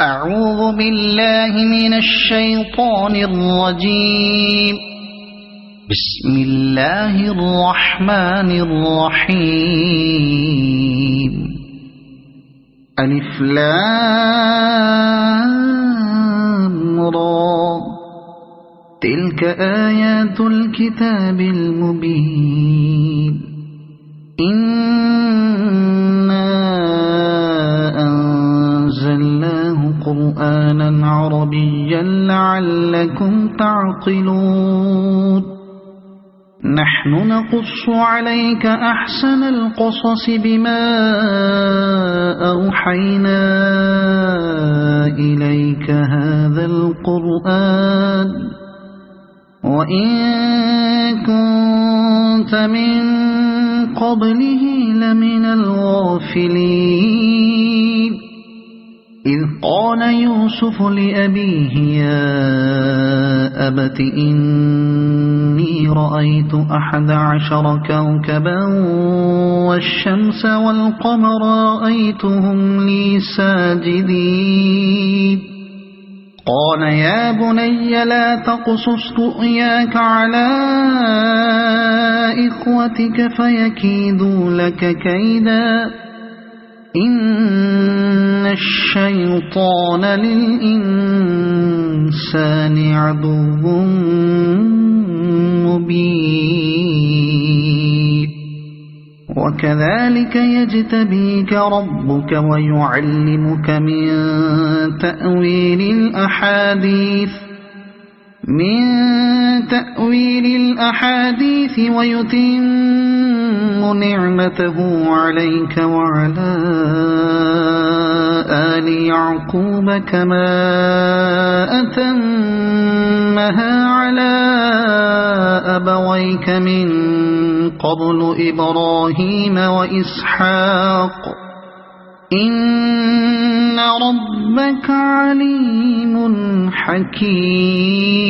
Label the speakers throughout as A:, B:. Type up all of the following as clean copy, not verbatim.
A: أعوذ بالله من الشيطان الرجيم. بسم الله الرحمن الرحيم. ألف لام را. تلك آيات الكتاب المبين. إنا أنزلناه قرآنا عربيا لعلكم تعقلون. نحن نقص عليك أحسن القصص بما أوحينا إليك هذا القرآن وإن كنت من قبله لمن الغافلين. إذ قال يوسف لأبيه يا أبت إني رأيت 11 كوكبا والشمس والقمر رأيتهم لي ساجدين. قال يا بني لا تقصص رؤياك على إخوتك فيكيدوا لك كيدا إن الشيطان للإنسان عدو مبين. وكذلك يجتبيك ربك ويعلمك من تأويل الأحاديث ويتم نعمته عليك وعلى آل يعقوب كما أتمها على أبويك من قبل إبراهيم وإسحاق إن ربك عليم حكيم.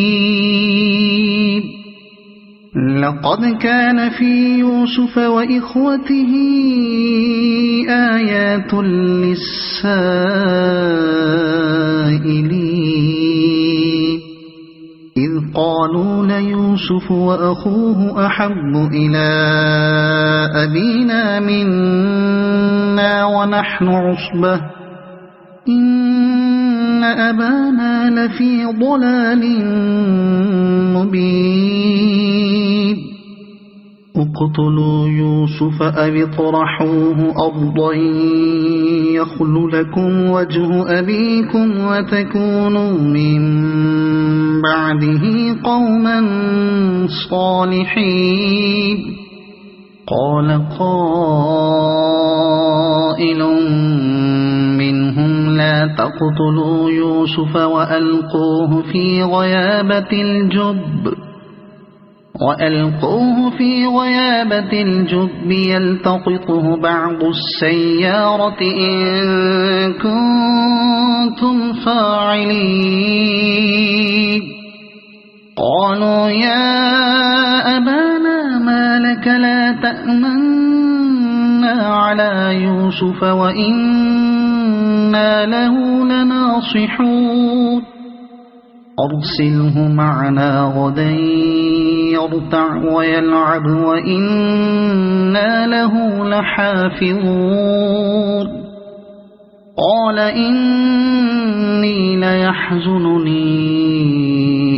A: لقد كان في يوسف وإخوته آيات للسائلين إذ قالوا ليوسف وأخوه أحب إلى أبينا منا ونحن عصبة إن أبانا لفي ضلال مبين. اقتلوا يوسف أو اطرحوه أرضا يخل لكم وجه أبيكم وتكونوا من بعده قوما صالحين. قال قائل منهم لا تقتلوا يوسف وألقوه في غيابة الجب يلتقطه بعض السيارة إن كنتم فاعلين. قالوا يا أبانا ما لك لا تأمنا على يوسف وإنا له لناصحون. أرسله معنا غدا يرتع ويلعب وإنا له لحافظون. قال إني ليحزنني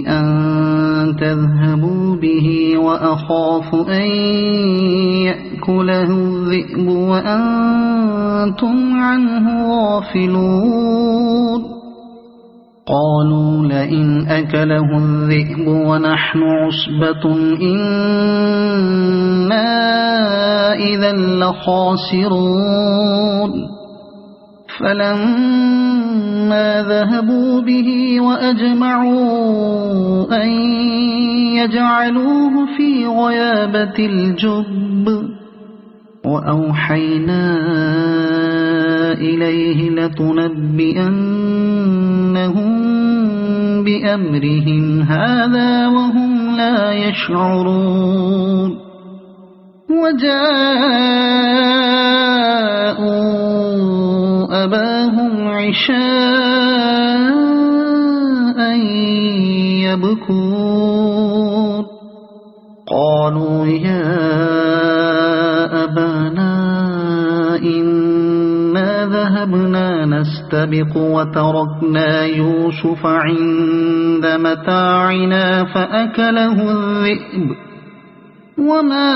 A: أن تذهبوا به وأخاف أن يأكله الذئب وأنتم عنه غافلون. قالوا لئن أكله الذئب ونحن عصبة إنا إذا لخاسرون. فلما ذهبوا به وأجمعوا أن يجعلوه في غيابة الجب وأوحينا إليه لتنبئنهم بأمرهم هذا وهم لا يشعرون. وجاءوا أباهم عشاء يبكون قالوا يا أبانا إنا ذهبنا نستبق وتركنا يوسف عند متاعنا فأكله الذئب وما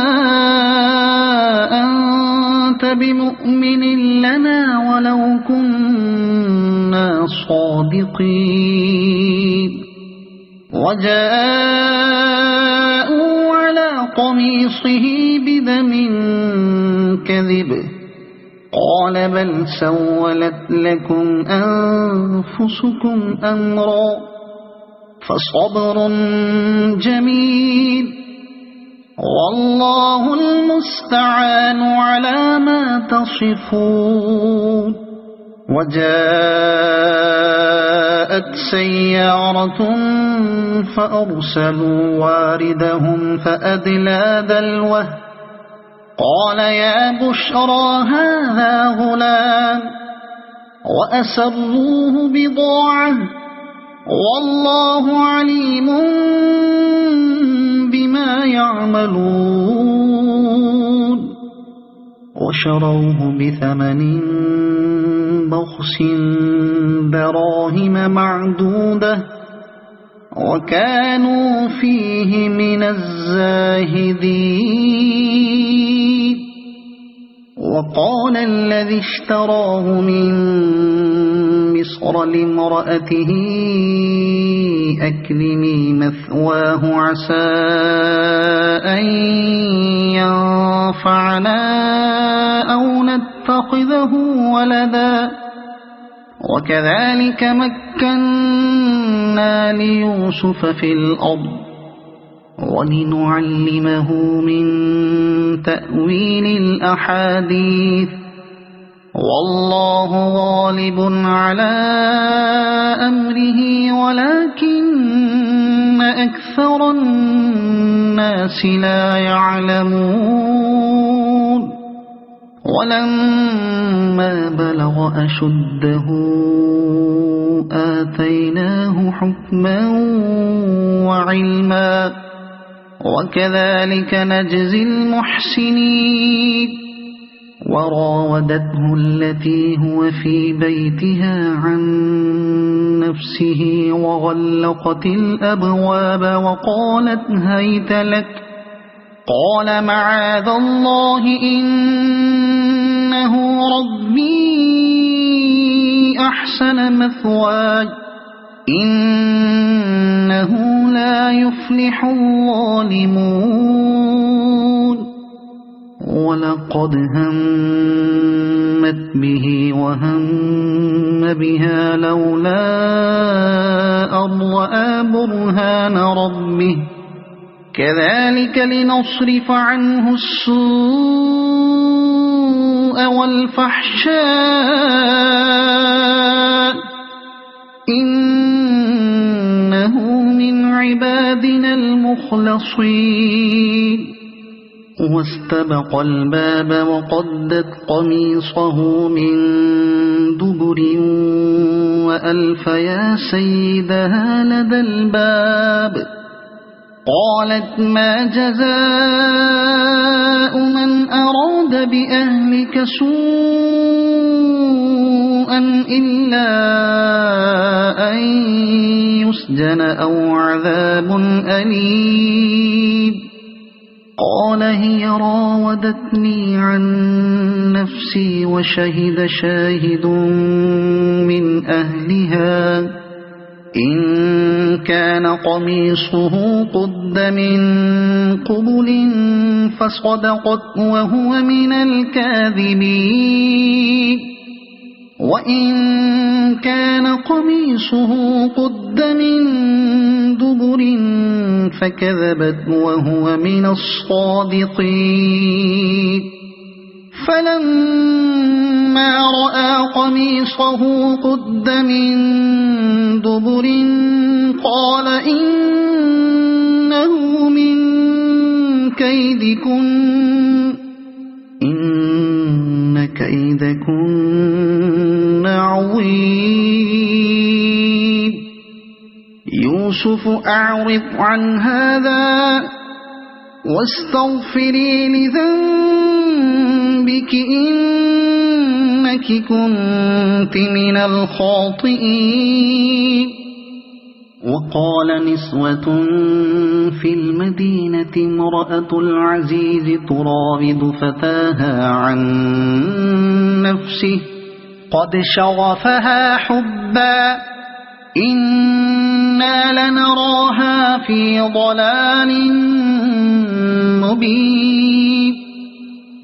A: أنت بمؤمن لنا ولو كنا صادقين وجاءوا على قميصه بدم كذب قال بل سولت لكم أنفسكم أمرا فصبر جميل والله المستعان على ما تصفون وجاءت سيارة فأرسلوا واردهم فأدلى دلوه قال يا بشرى هذا غلام وأسروه بضاعة والله عليم بما يعملون وشروه بثمن بخس دراهم معدودة وكانوا فيه من الزاهدين وقال الذي اشتراه من مصر لامرأته أكرمي مثواه عسى أن ينفعنا أو نتخذه ولدا وكذلك مكنا ليوسف في الأرض ولنعلمه من تأويل الأحاديث والله غالب على أمره ولكن أكثر الناس لا يعلمون ولما بلغ أشده آتيناه حكما وعلما وكذلك نجزي المحسنين وراودته التي هو في بيتها عن نفسه وغلقت الأبواب وقالت هيت لك قال معاذ الله إنه ربي أحسن مثواي إنه لا يفلح الظالمون ولقد همت به وهم بها لولا أن رأى برهان ربه كذلك لنصرف عنه السوء والفحشاء إنه من عبادنا المخلصين واستبق الباب وقدت قميصه من دبر وألف يا سيدها لدى الباب قالت ما جزاء من أراد بأهلك سوءا إلا أن يسجن أو عذاب أليم قال هي راودتني عن نفسي وشهد شاهد من أهلها إن كان قميصه قد من قبل فصدقت وهو من الكاذبين وإن كان قميصه قد من دبر فكذبت وهو من الصادقين فلما رأى قميصه قد من دبر قال إنه من كيدكن إن كيدكن عظيم يوسف أعرض عن هذا واستغفري لذنبك إنك كنت من الخاطئين. وقال نسوة في المدينة امرأة العزيز تراود فتاها عن نفسه قد شغفها حبا إنا لنراها في ضلال مبين.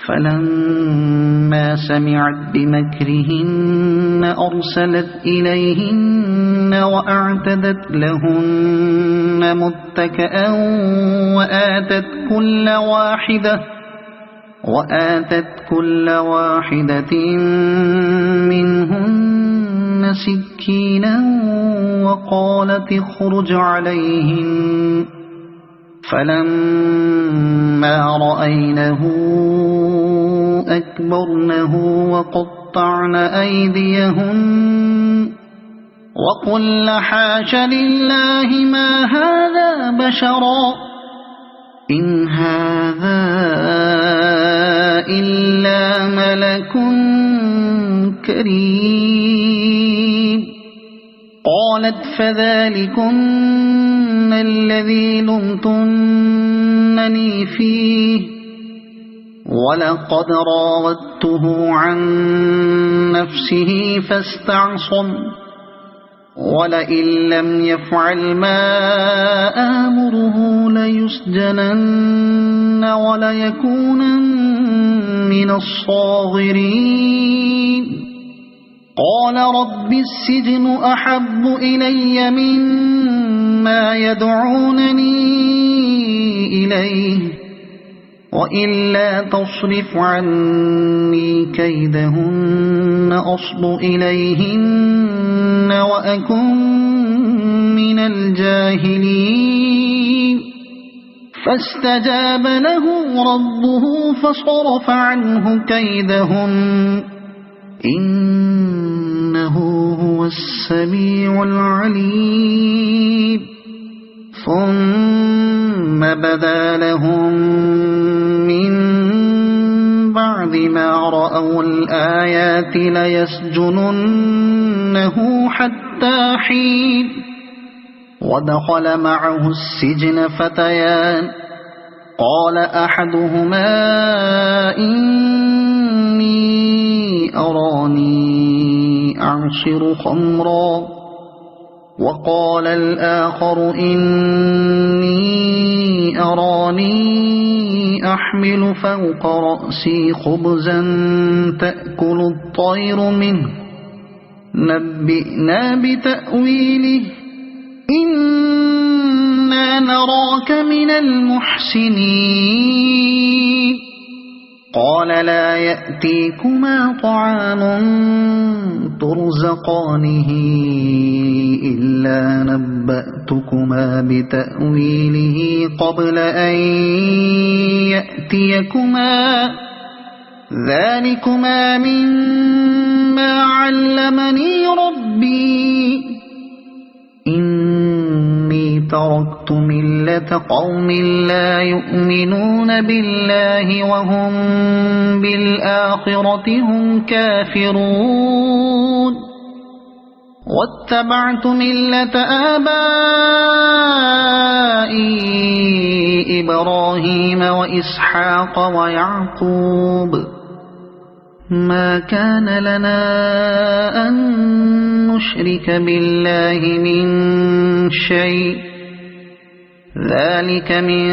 A: فلما سمعت بمكرهن أرسلت إليهن وأعتدت لهن متكئا وآتت كل واحدة منهن سكينا وقالت اخرج عليهن. فلما رأينه أكبرنه وقطعن أيديهن وقلن حاش لله ما هذا بشرا إن هذا إلا ملك كريم. قالت فذلكن الذي لمتنني فيه ولقد راودته عن نفسه فاستعصم ولئن لم يفعل ما آمره ليسجنن وليكونن من الصاغرين. قال رب السجن أحب إلي مما يدعونني إليه وإلا تصرف عني كيدهن أصب إليهن وأكن من الجاهلين. فاستجاب له ربه فصرف عنه كيدهن إنه هو السميع العليم. ثم بدا لهم من بعد ما رأوا الآيات ليسجننه حتى حين. ودخل معه السجن فتيان قال أحدهما إني أراني أعصر خمرا وقال الآخر إني أراني أحمل فوق رأسي خبزا تأكل الطير منه نبئنا بتأويله إنا نراك من المحسنين. قال لا يأتيكما طعام ترزقانه إلا نبأتكما بتأويله قبل أن يأتيكما ذلكما مما علمني ربي إني تركت ملة قوم لا يؤمنون بالله وهم بالآخرة هم كافرون واتبعت ملة آبائي إبراهيم وإسحاق ويعقوب ما كان لنا أن نشرك بالله من شيء ذلك من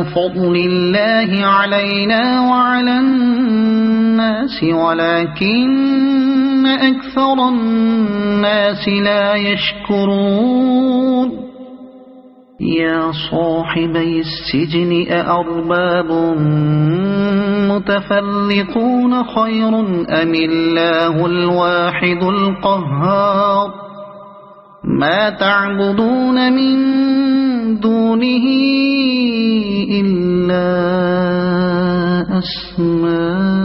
A: فضل الله علينا وعلى الناس ولكن أكثر الناس لا يشكرون. يا صاحبي السجن أأرباب متفرقون خير أم الله الواحد القهار ما تعبدون من دونه إلا أسماء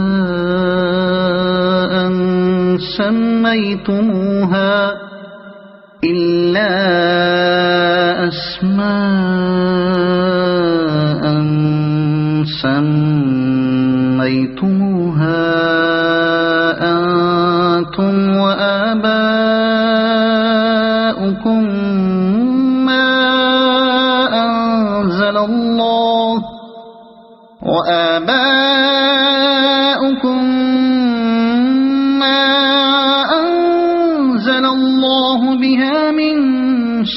A: أسماء سميتموها أنتم وآباؤكم ما أنزل الله بها من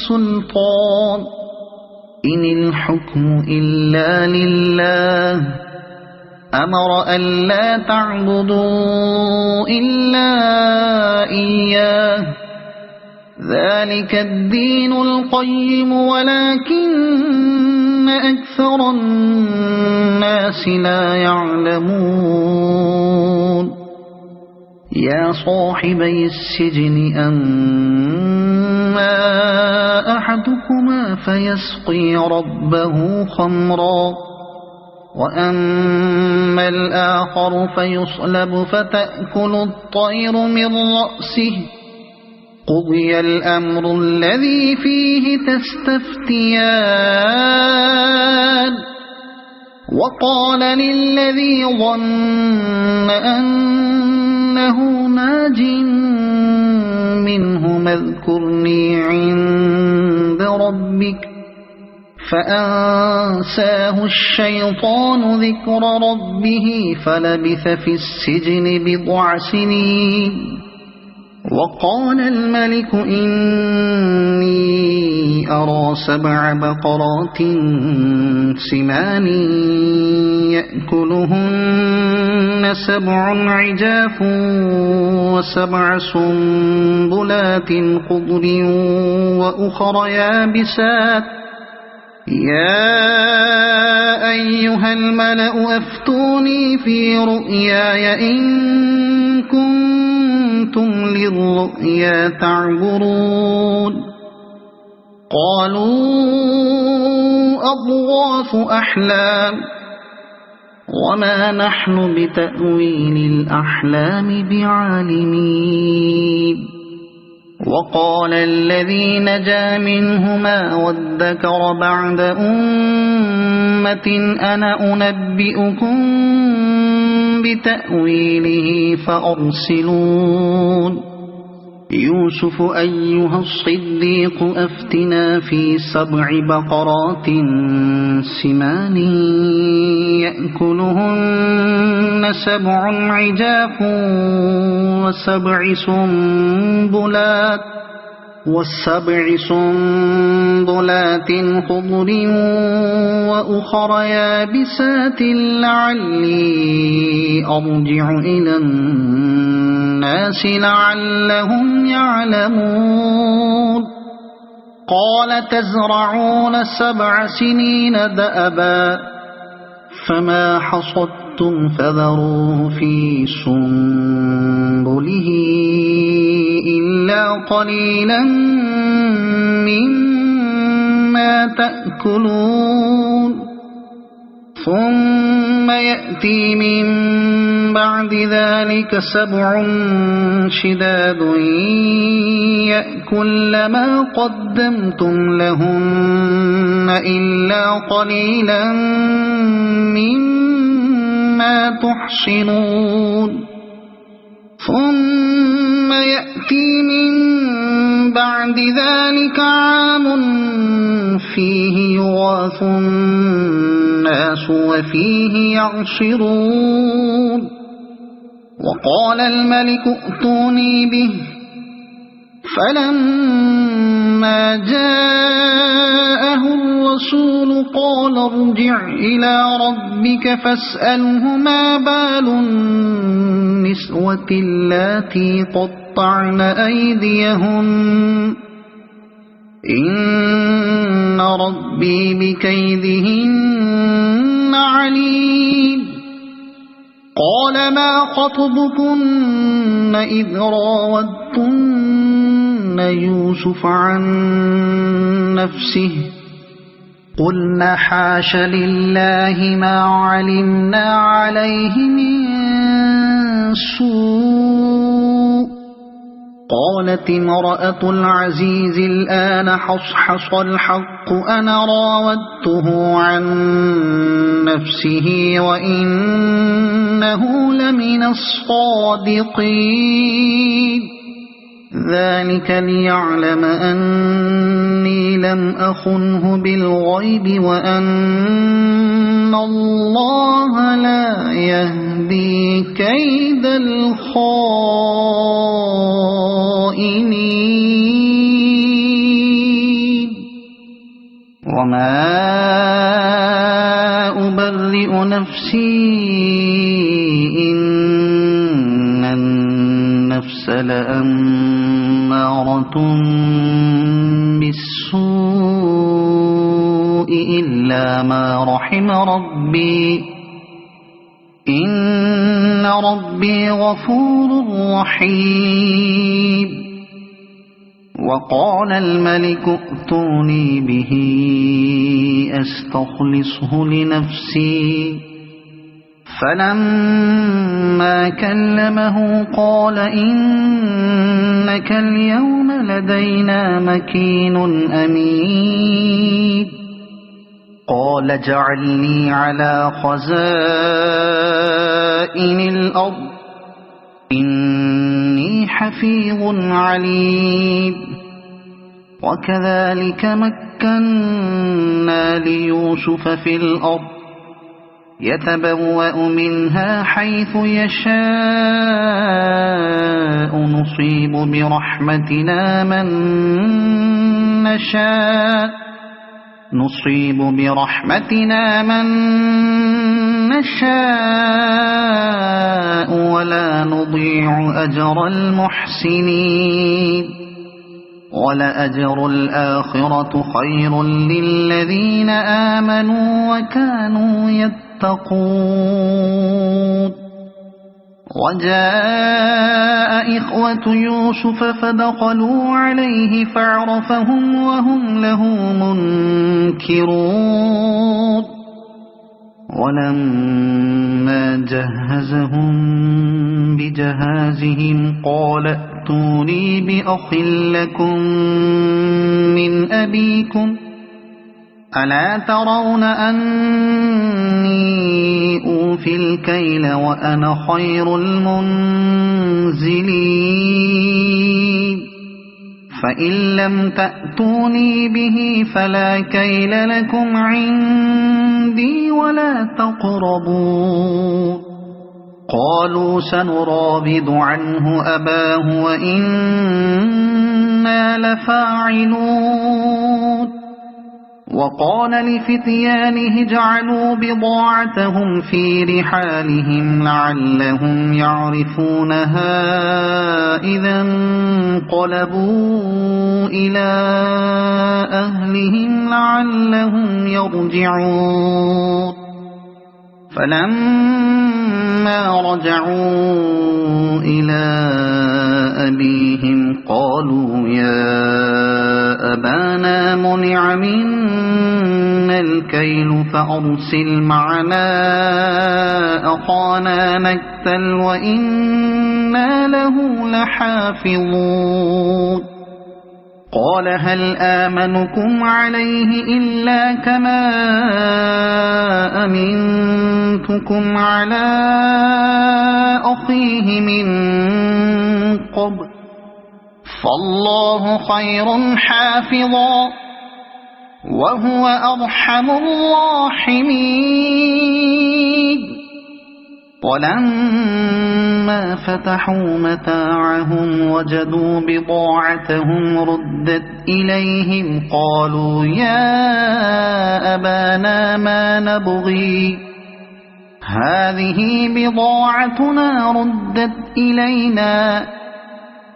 A: سلطان إن الحكم إلا لله أمر ألا تعبدوا إلا إياه ذلك الدين القيم ولكن أكثر الناس لا يعلمون يا صاحبي السجن أما أحدكما فيسقي ربه خمرا وأما الآخر فيصلب فتأكل الطير من رأسه قضي الأمر الذي فيه تستفتيان وقال للذي ظن أنه ناج منه اذكرني عند ربك فأنساه الشيطان ذكر ربه فلبث في السجن بضع سنين وقال الملك إني أرى 7 بقرات سمان يأكلهن 7 عجاف و7 سنبلات خضر وأخر يابسات يا أيها الملأ أفتوني في رؤياي إن كنتم للرؤيا تعبرون قالوا أضغاث أحلام وما نحن بتأويل الأحلام بعالمين وقال الذي نجا منهما وادكر بعد أمة أنا أنبئكم بتأويله فأرسلون يوسف أيها الصديق أفتنا في 7 بقرات سمان يأكلهن 7 عجاف و7 سنبلات خضر وأخر يابسات لعلي أرجع إلى الناس لعلهم يعلمون قال تزرعون 7 سنين دأبا فما حصدتم فذروه في سنبله إلا قليلا مما تأكلون ثم يأتي من بعد ذلك 7 شداد يأكل ما قدمتم لهن إلا قليلا مما تحصنون ثم يأتي من بعد ذلك عام فيه يغاث الناس وفيه يعصرون وقال الملك ائتوني به فلما جاءه الرسول قال ارجع إلى ربك فاسأله ما بال النسوة اللاتي قطعن أيديهن إن ربي بكيدهن عليم قال ما خطبكن إذ راودتن يوسف عن نفسه قلنا حاش لله ما علمنا عليه من سوء قالت امرأة العزيز الآن حصحص الحق أنا راودته عن نفسه وإنه لمن الصادقين ذلك ليعلم أني لم أخنه بالغيب وأن الله لا يهدي كيد الخائنين وما أبرئ نفسي إن النفس لأمارة بالسوء إلا ما رحم ربي إن ربي غفور رحيم وقال الملك ائتوني به أستخلصه لنفسي فلما كلمه قال إنك اليوم لدينا مكين أمين قال اجعلني على خزائن الأرض إني حفيظ عليم وكذلك مكنا ليوسف في الأرض يتبوأ منها حيث يشاء نصيب برحمتنا من نشاء ولا نضيع أجر المحسنين ولأجر الآخرة خير للذين آمنوا وكانوا يتقون وجاء إخوة يوسف فدخلوا عليه فعرفهم وهم له منكرون ولما جهزهم بجهازهم قال ائتوني بأخ لكم من أبيكم ألا ترون أني أوفي الكيل وأنا خير المنزلين فإن لم تأتوني به فلا كيل لكم عندي ولا تقربون قالوا سنراود عنه أباه وإنا لفاعلون وقال لفتيانه اجعلوا بضاعتهم في رحالهم لعلهم يعرفونها إذا انقلبوا إلى أهلهم لعلهم يرجعون فلما رجعوا إلى أبيهم قالوا يا أبانا منع منا الكيل فأرسل معنا أخانا نكتل وإنا له لحافظون قال هل آمنكم عليه إلا كما أمنتكم على أخيه من قبل فالله خير حافظا وهو أرحم الراحمين ولما فتحوا متاعهم وجدوا بضاعتهم ردت إليهم قالوا يا أبانا ما نبغي هذه بضاعتنا ردت إلينا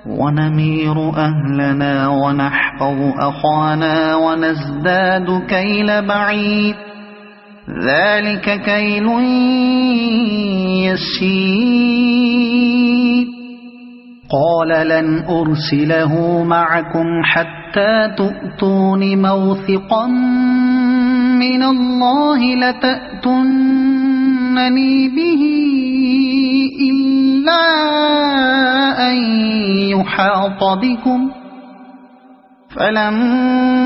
A: ونمير أهلنا ونحفظ أخانا ونزداد كيل بعيد ذلك كيل يسير قال لن أرسله معكم حتى تؤتون موثقا من الله لتأتونني به إلا إلا أن يحاط بكم فلما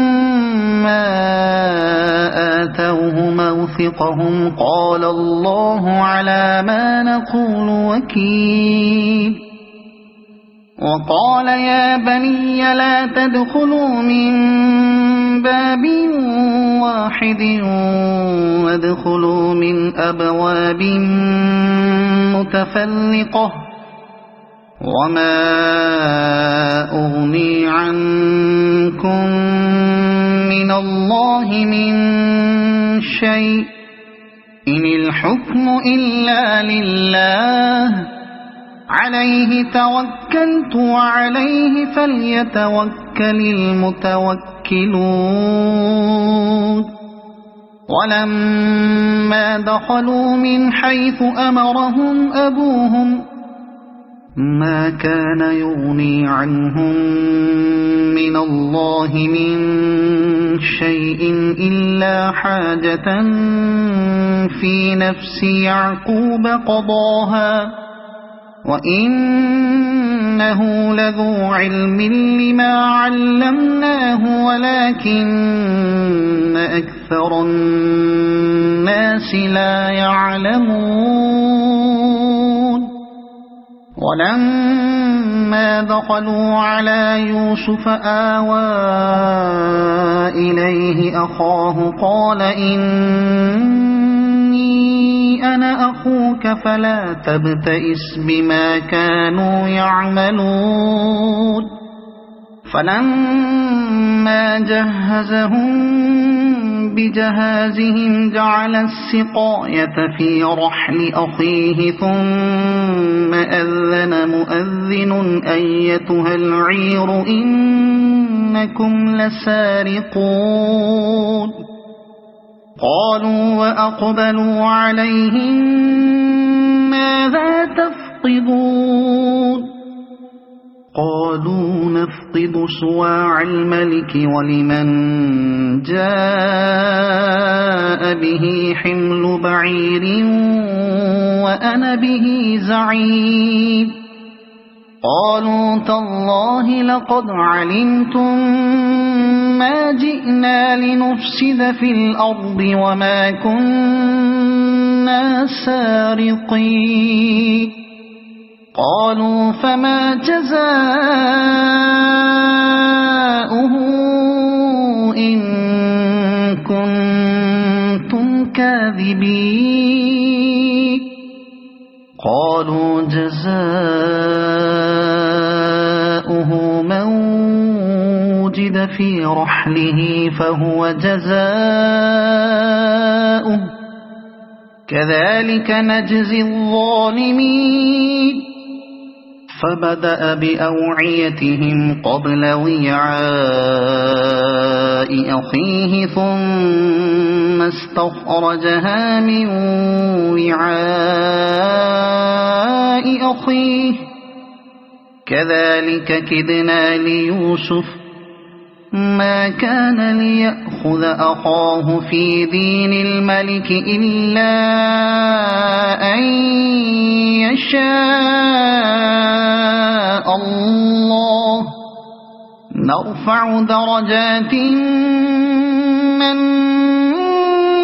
A: آتوه موثقهم قال الله على ما نقول وكيل وقال يا بني لا تدخلوا من باب واحد وادخلوا من أبواب متفرقة وما أغني عنكم من الله من شيء إن الحكم إلا لله عليه توكلت وعليه فليتوكل المتوكلون ولما دخلوا من حيث أمرهم أبوهم ما كان يغني عنهم من الله من شيء إلا حاجة في نفس يعقوب قضاها وإنه لذو علم لما علمناه ولكن أكثر الناس لا يعلمون ولما دخلوا على يوسف آوى إليه أخاه قال إني أنا أخوك فلا تبتئس بما كانوا يعملون فلما جهزهم بجهازهم جعل السقاية في رحل أخيه ثم أذن مؤذن أيتها العير إنكم لسارقون قالوا وأقبلوا عليهم ماذا تفقدون قالوا نفقد صواع الملك ولمن جاء به حمل بعير وأنا به زعيم قالوا تالله لقد علمتم ما جئنا لنفسد في الأرض وما كنا سارقين قالوا فما جزاؤه إن كنتم كاذبين قالوا جزاؤه من وجد في رحله فهو جزاؤه كذلك نجزي الظالمين فبدأ بأوعيتهم قبل وعاء أخيه ثم استخرجها من وعاء أخيه كذلك كدنا ليوسف ما كان ليأخذ أخاه في دين الملك إلا أن يشاء الله نرفع درجات من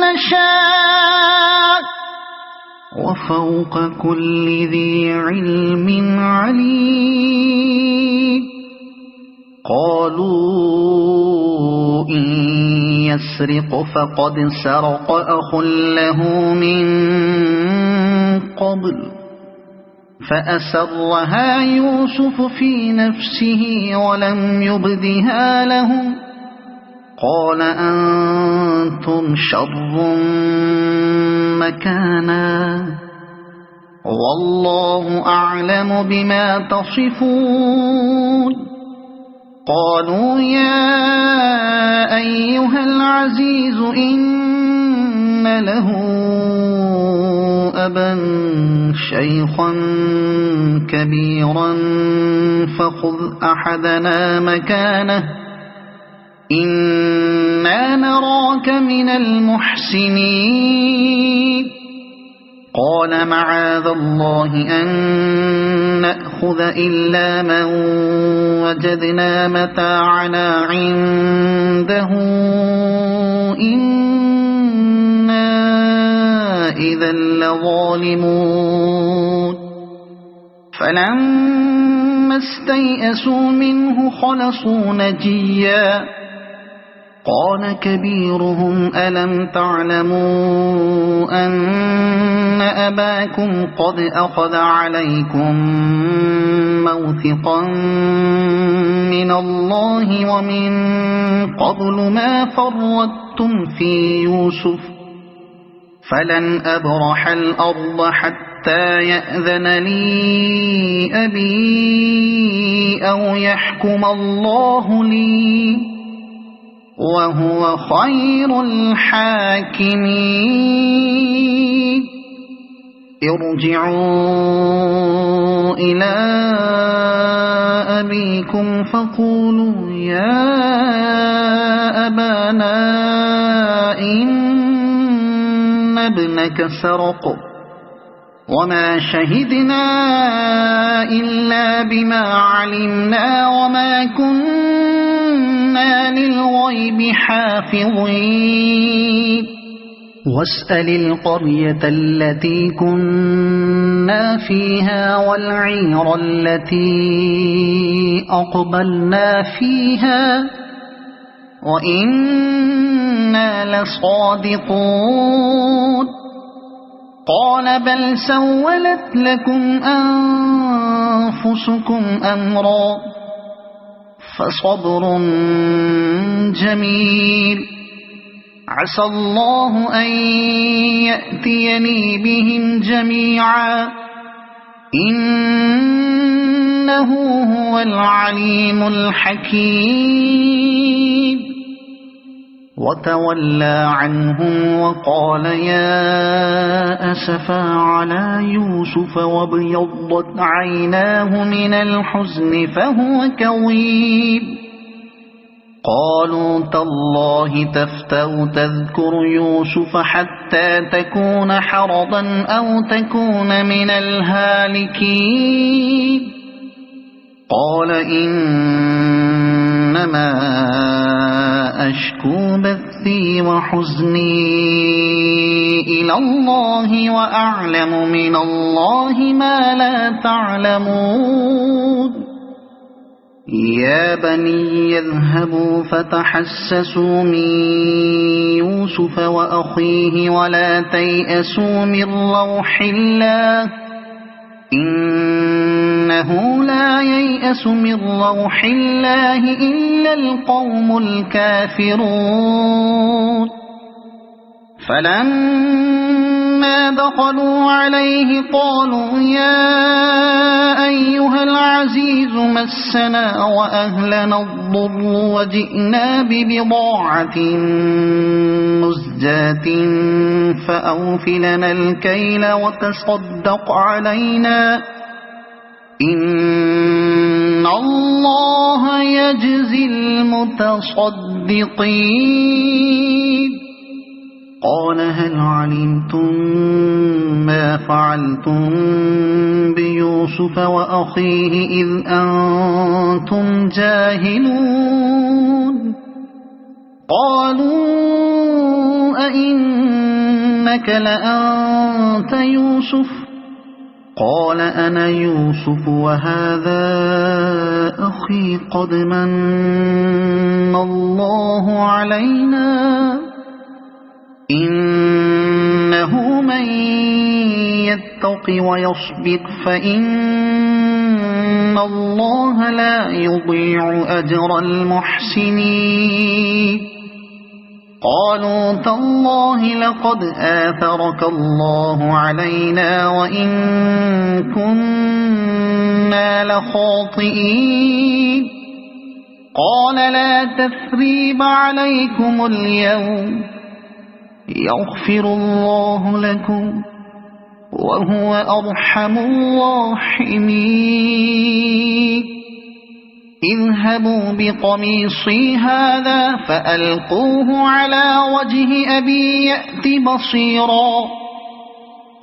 A: نشاء وفوق كل ذي علم عليم قالوا إن يسرق فقد سرق أخ له من قبل فأسرها يوسف في نفسه ولم يبدها لهم قال أنتم شر مكانا والله أعلم بما تصفون قالوا يا أيها العزيز إن له أبا شيخا كبيرا فخذ أحدنا مكانه إنا نراك من المحسنين قال معاذ الله أن نأخذ إلا من وجدنا متاعنا عنده إنا إذا لظالمون فلما استيئسوا منه خلصوا نجيا قال كبيرهم ألم تعلموا أن أباكم قد أخذ عليكم موثقا من الله ومن قبل ما فرطتم في يوسف فلن أبرح الأرض حتى يأذن لي أبي أو يحكم الله لي وهو خير الحاكمين ارجعوا إلى أبيكم فقولوا يا أبانا إن ابنك سرق وما شهدنا إلا بما علمنا وما كنا للغيب حافظين واسأل القرية التي كنا فيها والعير التي أقبلنا فيها وإنا لصادقون قال بل سولت لكم أنفسكم أمرا فصبر جميل عسى الله أن يأتيني بهم جميعا إنه هو العليم الحكيم وتولى عنهم وقال يا أسفا على يوسف وابيضت عيناه من الحزن فهو كظيم قالوا تالله تفتأ تذكر يوسف حتى تكون حرضا أو تكون من الهالكين قال إنما أشكو بثي وحزني إلى الله وأعلم من الله ما لا تعلمون يا بني يذهبوا فتحسسوا من يوسف وأخيه ولا تيأسوا من روح الله إنه لا ييأس من روح الله إلا القوم الكافرون فلما دخلوا عليه قالوا يا أيها العزيز مسنا وأهلنا الضر وجئنا ببضاعة مزجاة فأوف لنا الكيل وتصدق علينا إن الله يجزي المتصدقين قال هل علمتم ما فعلتم بيوسف وأخيه إذ أنتم جاهلون قالوا أئنك لأنت يوسف قال أنا يوسف وهذا أخي قد من الله علينا إنه من يتق ويصبر فإن الله لا يضيع أجر المحسنين قالوا تالله لقد آثرك الله علينا وإن كنا لخاطئين قال لا تثريب عليكم اليوم يغفر الله لكم وهو أرحم الراحمين اذهبوا بقميصي هذا فألقوه على وجه أبي يأت بصيرا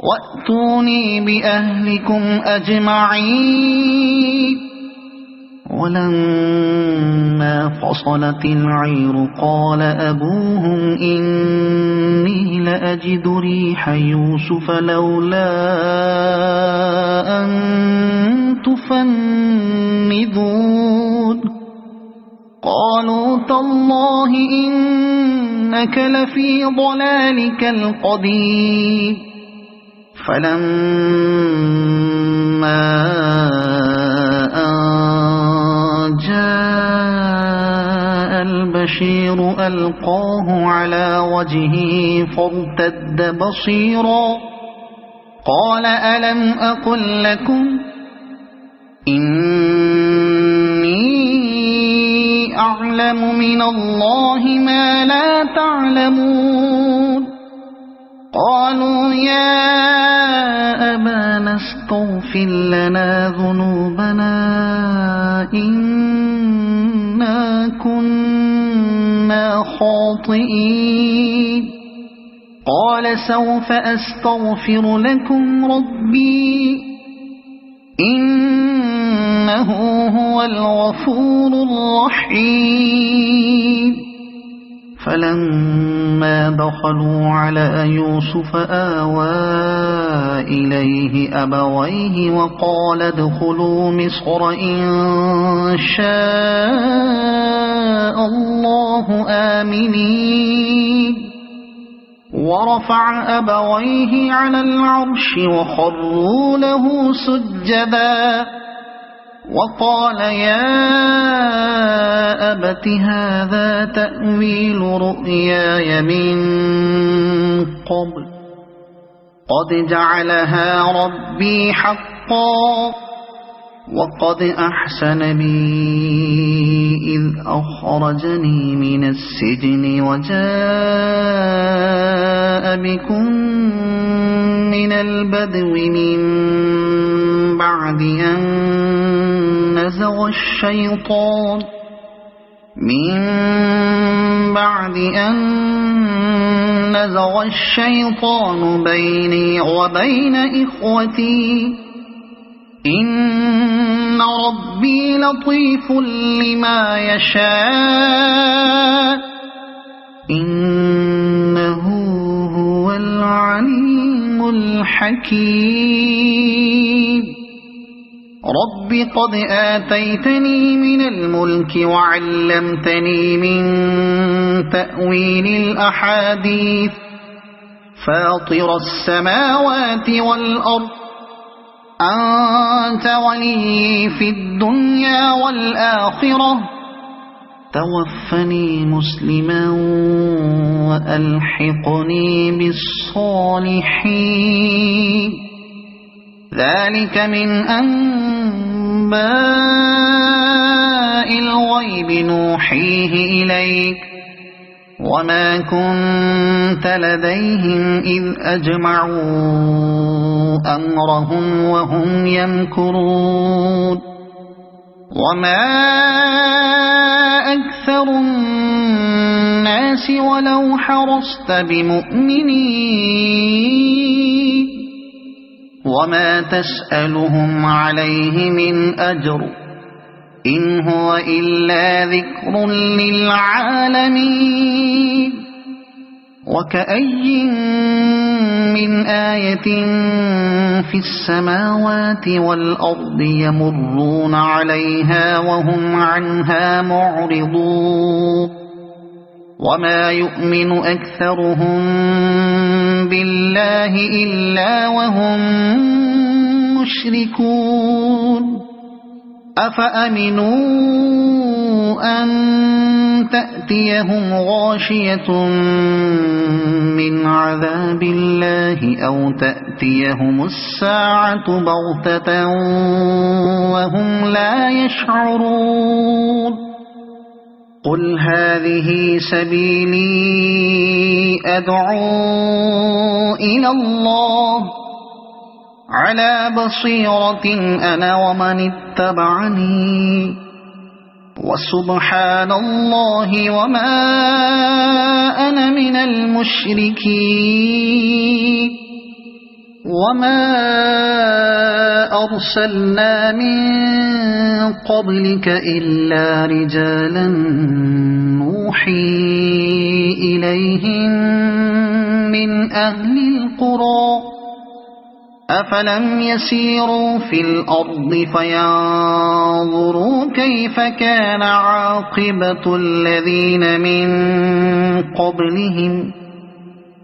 A: وَأْتُونِي بِأَهْلِكُمْ أَجْمَعِينَ وَلَمَّا فَصَلَتِ الْعِيرُ قَالَ أَبُوهُمْ إِنِّي لَأَجِدُ رِيحَ يُوسُفَ لَوْلَا أَن تُفَنِّدُونِ قَالُوا تَاللَّهِ إِنَّكَ لَفِي ضَلَالِكَ الْقَدِيمِ فَلَمَّا أَن جَاءَ الْبَشِيرُ أَلْقَاهُ عَلَى وَجْهِهِ فَارْتَدَّ بَصِيرًا قَالَ أَلَمْ أَقُل لَّكُمْ إِنِّي أَعْلَمُ مِنَ اللَّهِ مَا لَا تَعْلَمُونَ قَالُوا يَا أَبَانَا اسْتَغْفِرْ لَنَا ذُنُوبَنَا إِنَّا كُنَّا خَاطِئِينَ قَالَ سَوْفَ أَسْتَغْفِرُ لَكُمْ رَبِّي إِنَّهُ هُوَ الْغَفُورُ الرَّحِيمُ فَلَمَّا دَخَلُوا عَلَى يُوسُفَ آوَى إِلَيْهِ أَبَوَيْهِ وَقَالَ ادْخُلُوا مِصْرَ إِن شَاءَ اللَّهُ آمِنِينَ ورفع أبويه على العرش وخروا له سجدا وقال يا أبت هذا تأويل رؤياي من قبل قد جعلها ربي حقا وقد أحسن بي إذ أخرجني من السجن وجاء بكم من البدو من بعد أن نزغ الشيطان بيني وبين إخوتي إن ربي لطيف لما يشاء إنه هو العليم الحكيم رب قد آتيتني من الملك وعلمتني من تأويل الأحاديث فاطر السماوات والأرض أنت ولي في الدنيا والآخرة توفني مسلما وألحقني بالصالحين ذلك من أنباء الغيب نوحيه إليك وما كنت لديهم إذ أجمعوا أمرهم وهم يمكرون وما أكثر الناس ولو حرصت بمؤمنين وما تسألهم عليه من أجر إن هو إلا ذكر للعالمين وكأي من آية في السماوات والأرض يمرون عليها وهم عنها معرضون وما يؤمن أكثرهم بالله إلا وهم مشركون أفأمنوا أن تأتيهم غاشية من عذاب الله أو تأتيهم الساعة بغتة وهم لا يشعرون قل هذه سبيلي أدعو إلى الله على بصيرة أنا ومن اتبعني وسبحان الله وما أنا من المشركين وما أرسلنا من قبلك إلا رجالا نوحي إليهم من أهل القرى أفلم يسيروا في الأرض فينظروا كيف كان عاقبة الذين من قبلهم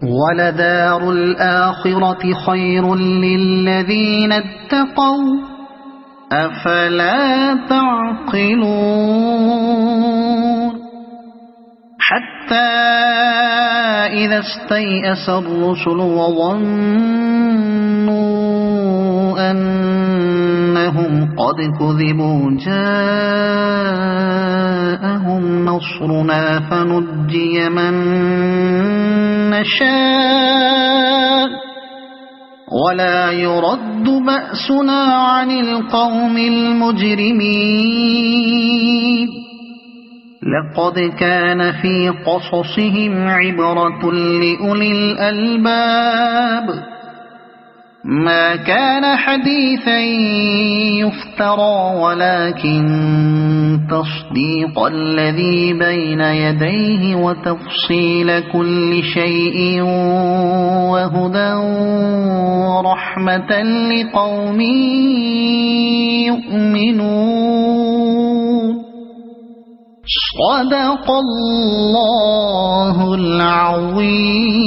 A: ولدار الآخرة خير للذين اتقوا أفلا تعقلون حتى إذا استيأس الرسل وظنوا أنهم قد كذبوا جاءهم نصرنا فنجي من نشاء ولا يرد بأسنا عن القوم المجرمين لقد كان في قصصهم عبرة لأولي الألباب ما كان حديثا يفترى ولكن تصديق الذي بين يديه وتفصيل كل شيء وهدى ورحمة لقوم يؤمنون صدق الله العظيم.